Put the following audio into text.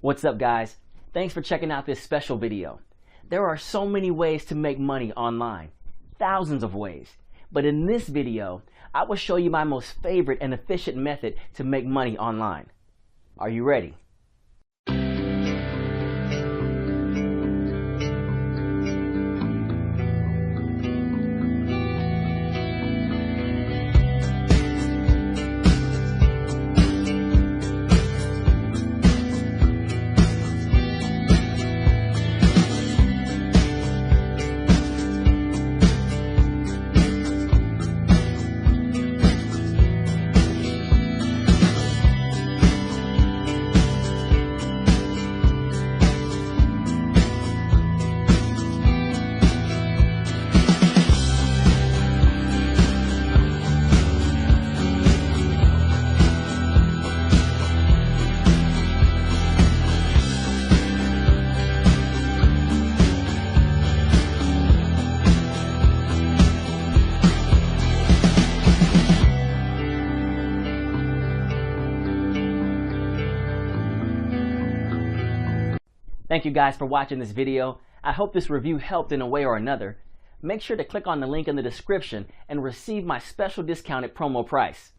What's up, guys? Thanks for checking out this special video. There are so many ways to make money online, thousands of ways. But in this video, I will show you my most favorite and efficient method to make money online. Are you ready? Thank you guys for watching this video. I hope this review helped in a way or another. Make sure to click on the link in the description and receive my special discounted promo price.